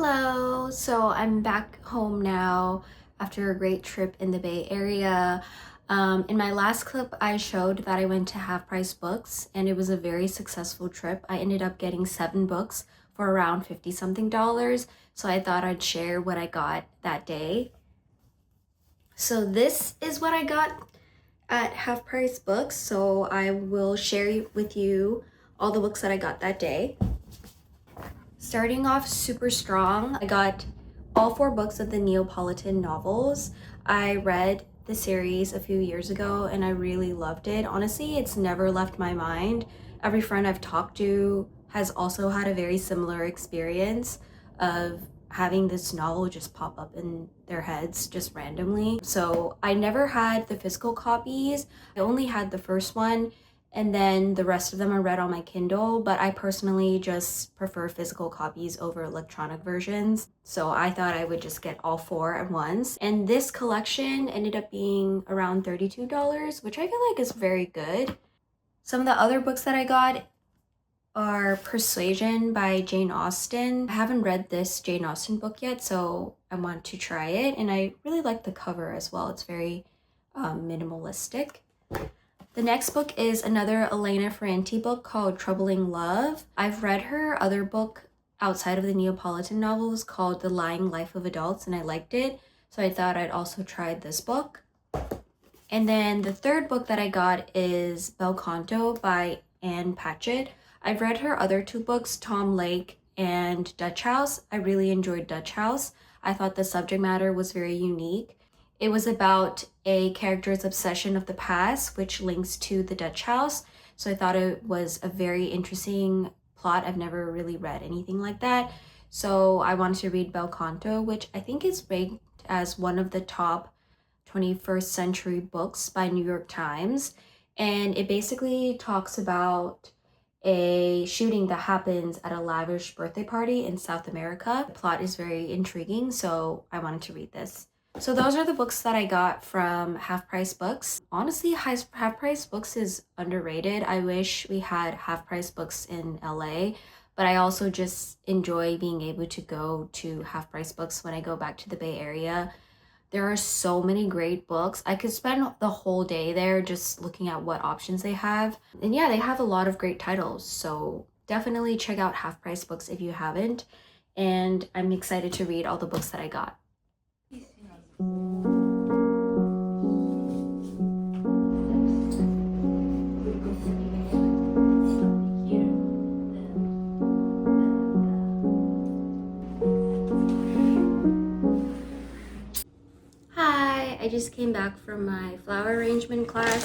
Hello, so I'm back home now after a great trip in the Bay Area. In my last clip, I showed that I went to Half Price Books and it was a very successful trip. I ended up getting 7 books for around 50 something dollars. So I thought I'd share what I got that day. So this is what I got at Half Price Books. So I will share with you all the books that I got that day. Starting off super strong, I got all 4 books of the Neapolitan novels. I read the series a few years ago and I really loved it. Honestly, it's never left my mind. Every friend I've talked to has also had a very similar experience of having this novel just pop up in their heads just randomly. So I never had the physical copies. I only had the first one, and then the rest of them are read on my Kindle, but I personally just prefer physical copies over electronic versions. So I thought I would just get all 4 at once. And this collection ended up being around $32, which I feel like is very good. Some of the other books that I got are Persuasion by Jane Austen. I haven't read this Jane Austen book yet, so I want to try it. And I really like the cover as well. It's very minimalistic. The next book is another Elena Ferrante book called Troubling Love. I've read her other book outside of the Neapolitan novels called The Lying Life of Adults, and I liked it. So I thought I'd also try this book. And then the third book that I got is Bel Canto by Anne Patchett. I've read her other 2 books, Tom Lake and Dutch House. I really enjoyed Dutch House. I thought the subject matter was very unique. It was about a character's obsession of the past, which links to the Dutch House. So I thought it was a very interesting plot. I've never really read anything like that. So I wanted to read Bel Canto, which I think is ranked as one of the top 21st century books by New York Times. And it basically talks about a shooting that happens at a lavish birthday party in South America. The plot is very intriguing, so I wanted to read this. So those are the books that I got from Half Price Books. Honestly, Half Price Books is underrated. I wish we had Half Price Books in LA, but I also just enjoy being able to go to Half Price Books when I go back to the Bay Area. There are so many great books. I could spend the whole day there just looking at what options they have. And yeah, they have a lot of great titles. So definitely check out Half Price Books if you haven't. And I'm excited to read all the books that I got. Hi, I just came back from my flower arrangement class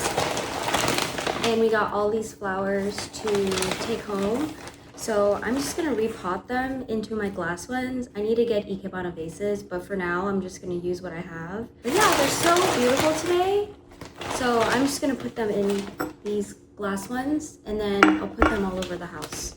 and we got all these flowers to take home. So I'm just gonna repot them into my glass ones. I need to get ikebana vases, but for now I'm just gonna use what I have. But yeah, they're so beautiful today. So I'm just gonna put them in these glass ones and then I'll put them all over the house.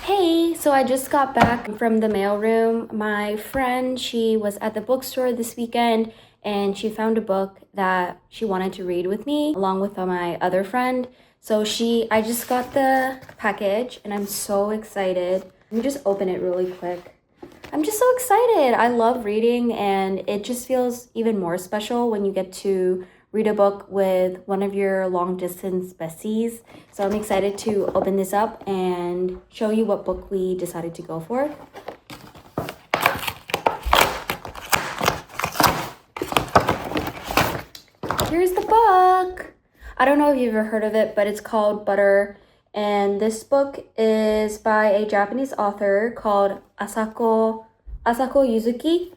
Hey, so I just got back from the mailroom. My friend, she was at the bookstore this weekend and she found a book that she wanted to read with me along with my other friend. So I just got the package and I'm so excited. Let me just open it really quick. I'm just so excited. I love reading and it just feels even more special when you get to read a book with one of your long distance besties. So I'm excited to open this up and show you what book we decided to go for. I don't know if you've ever heard of it, but it's called Butter. And this book is by a Japanese author called Asako Yuzuki.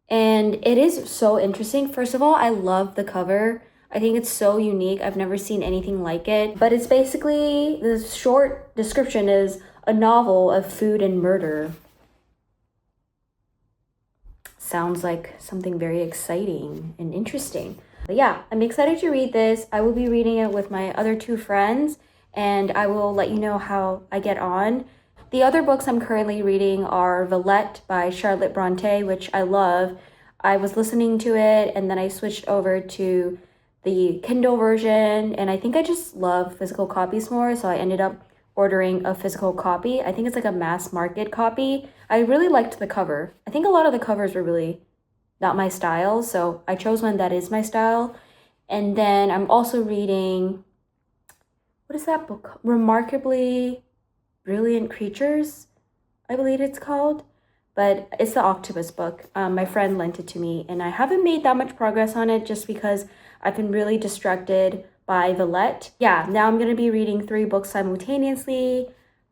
And it is so interesting. First of all, I love the cover. I think it's so unique. I've never seen anything like it. But it's basically, the short description is a novel of food and murder. Sounds like something very exciting and interesting. But yeah, I'm excited to read this. I will be reading it with my other two friends, and I will let you know how I get on. The other books I'm currently reading are Villette by Charlotte Bronte, which I love. I was listening to it, and then I switched over to the Kindle version, and I think I just love physical copies more, so I ended up ordering a physical copy. I think it's like a mass market copy. I really liked the cover. I think a lot of the covers were really not my style, so I chose one that is my style. And then I'm also reading, what is that book? Remarkably Brilliant Creatures, I believe it's called. But it's the octopus book. My friend lent it to me, and I haven't made that much progress on it just because I've been really distracted by Villette. Yeah, now I'm going to be reading 3 books simultaneously,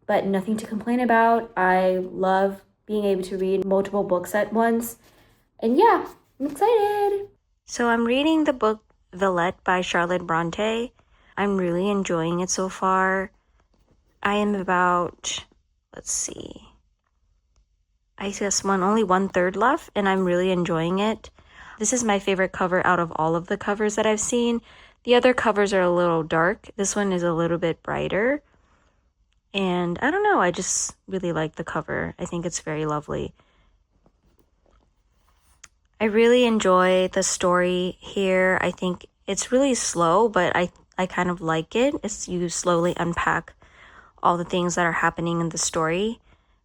but nothing to complain about. I love being able to read multiple books at once. And yeah, I'm excited. So I'm reading the book Villette by Charlotte Bronte. I'm really enjoying it so far. I am about, let's see, I guess only 1/3 left, and I'm really enjoying it. This is my favorite cover out of all of the covers that I've seen. The other covers are a little dark. This one is a little bit brighter. And I don't know, I just really like the cover. I think it's very lovely. I really enjoy the story here. I think it's really slow, but I kind of like it. It's you slowly unpack all the things that are happening in the story.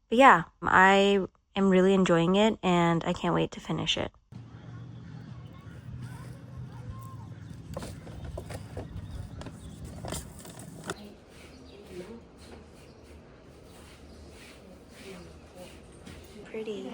But yeah, I am really enjoying it, and I can't wait to finish it. Pretty.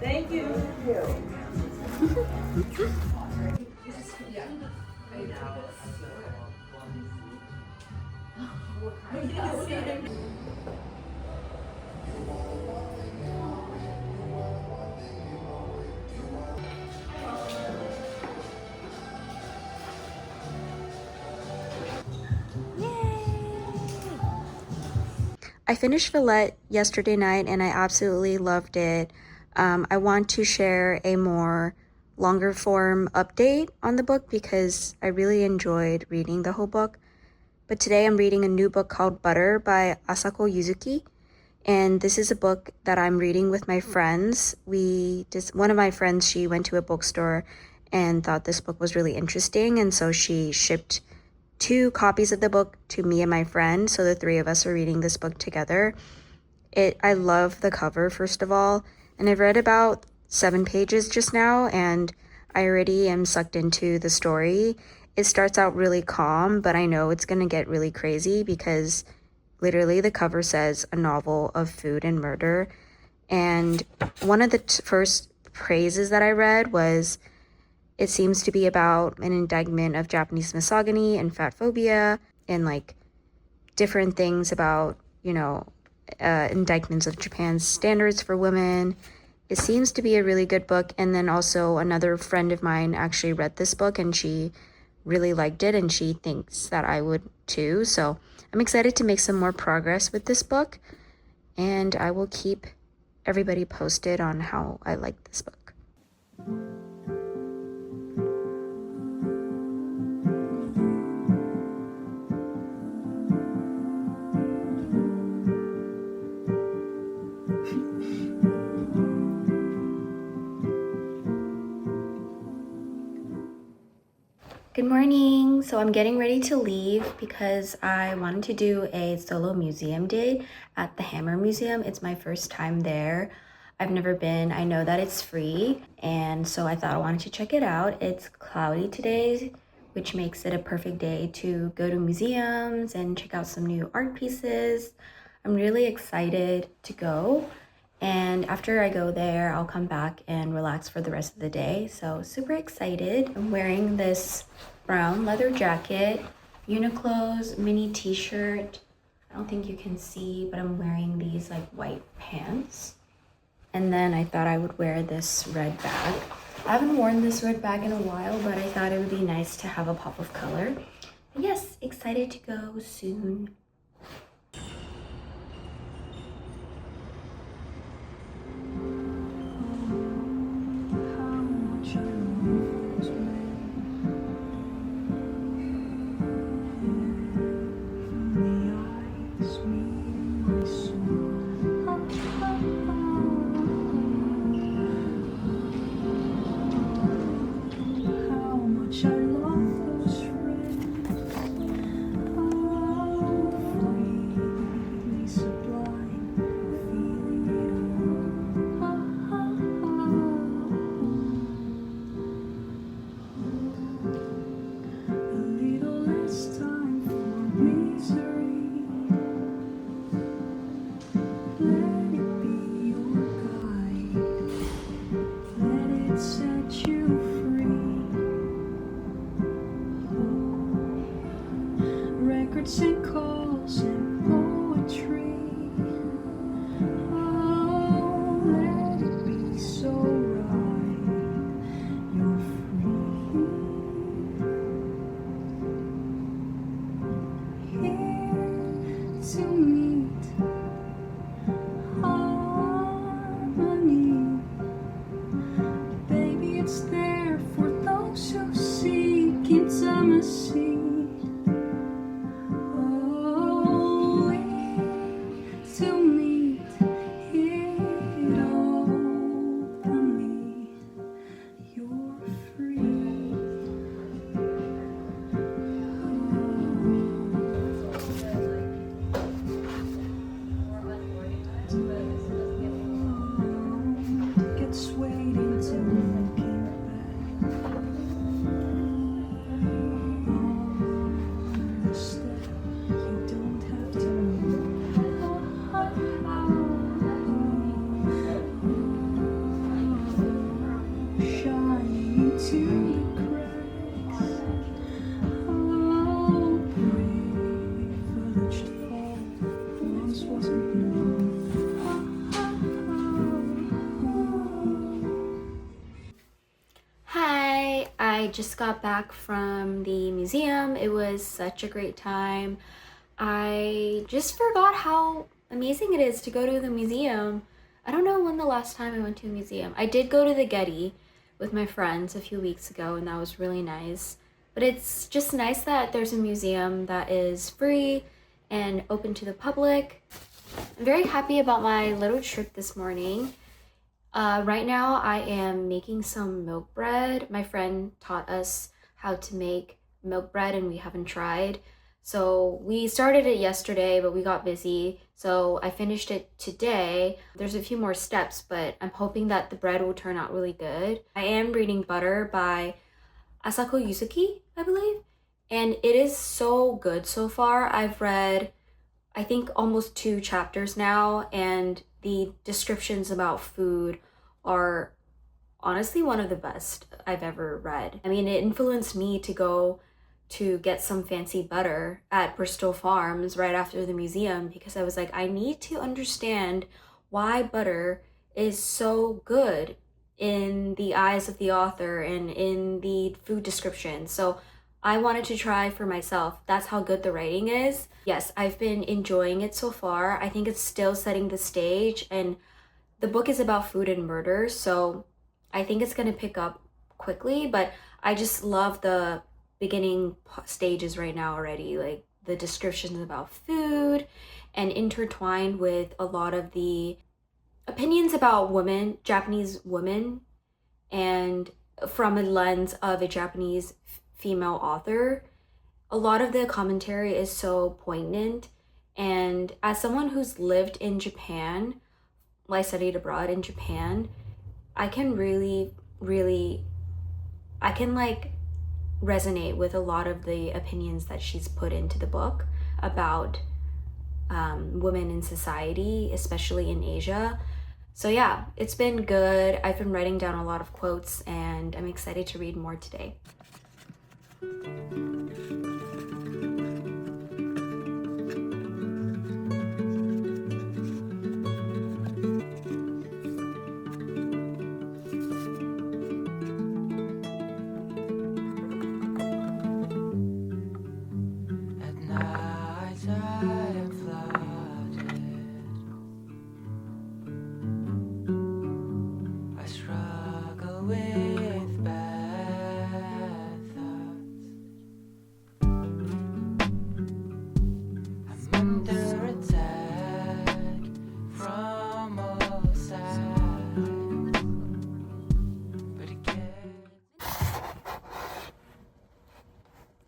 Thank you. I finished Villette yesterday night and I absolutely loved it. I want to share a more longer form update on the book because I really enjoyed reading the whole book. But today I'm reading a new book called Butter by Asako Yuzuki. And this is a book that I'm reading with my friends. One of my friends, she went to a bookstore and thought this book was really interesting. And so she shipped 2 copies of the book to me and my friend. So the 3 of us are reading this book together. I love the cover, first of all. And I've read about 7 pages just now, and I already am sucked into the story. It starts out really calm, but I know it's going to get really crazy because literally the cover says a novel of food and murder. And one of the first phrases that I read was, it seems to be about an indictment of Japanese misogyny and fat phobia and like different things about, indictments of Japan's standards for women. It seems to be a really good book. And then also another friend of mine actually read this book and she really liked it and she thinks that I would too. So I'm excited to make some more progress with this book, and I will keep everybody posted on how I like this book. So I'm getting ready to leave because I wanted to do a solo museum day at the Hammer Museum. It's my first time there. I've never been. I know that it's free, and so I thought I wanted to check it out. It's cloudy today, which makes it a perfect day to go to museums and check out some new art pieces. I'm really excited to go. And after I go there, I'll come back and relax for the rest of the day. So super excited. I'm wearing this brown leather jacket, Uniqlo's mini t-shirt. I don't think you can see, but I'm wearing these like white pants. And then I thought I would wear this red bag. I haven't worn this red bag in a while, but I thought it would be nice to have a pop of color. But yes, excited to go soon. And calls and poetry. Oh, let it be so right. You're free. Here to meet harmony. Baby, it's there for those who seek intimacy. Hi, I just got back from the museum. It was such a great time. I just forgot how amazing it is to go to the museum. I don't know when the last time I went to a museum. I did go to the Getty with my friends a few weeks ago, and that was really nice. But it's just nice that there's a museum that is free and open to the public. I'm very happy about my little trip this morning. Right now I am making some milk bread. My friend taught us how to make milk bread and we haven't tried. So we started it yesterday, but we got busy. So I finished it today. There's a few more steps, but I'm hoping that the bread will turn out really good. I am reading Butter by Asako Yuzuki, I believe. And it is so good so far. I've read, I think, almost 2 chapters now, and the descriptions about food are honestly one of the best I've ever read. I mean, it influenced me to go to get some fancy butter at Bristol Farms right after the museum because I was like, I need to understand why butter is so good in the eyes of the author and in the food description. So I wanted to try for myself. That's how good the writing is. Yes, I've been enjoying it so far. I think it's still setting the stage, and the book is about food and murder, so I think it's gonna pick up quickly, but I just love the beginning stages right now already, like the descriptions about food and intertwined with a lot of the opinions about women, Japanese women, and from a lens of a Japanese female author. a lot of the commentary is so poignant. And as someone who's lived in Japan, well, I studied abroad in Japan, I can I can like resonate with a lot of the opinions that she's put into the book about women in society, especially in Asia. So, yeah, it's been good. I've been writing down a lot of quotes and I'm excited to read more today. At night I am flooded. I struggle with bad thoughts. I'm under attack from all sides. But again,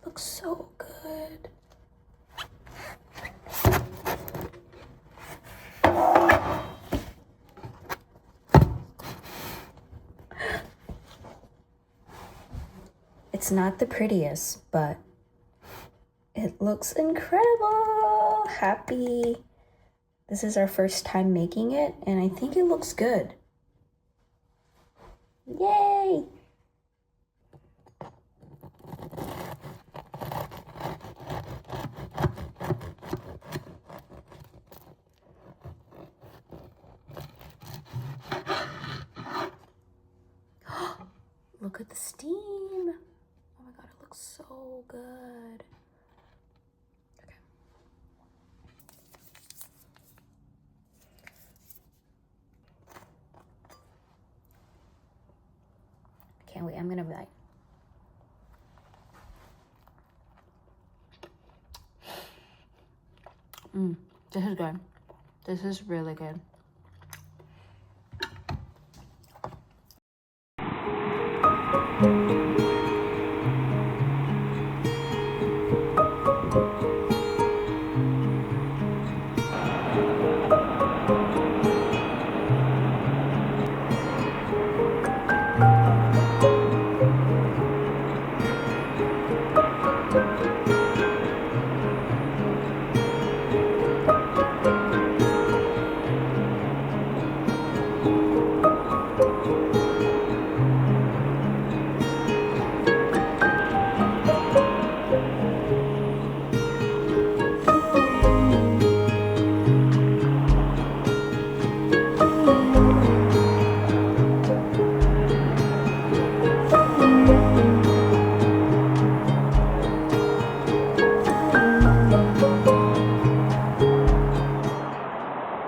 Looks so good. It's not the prettiest, but it looks incredible. Happy. This is our first time making it, and I think it looks good. Yay! Look at the steam. Oh my god, it looks so good. Okay. Can't wait, I'm gonna bite. This is good. This is really good.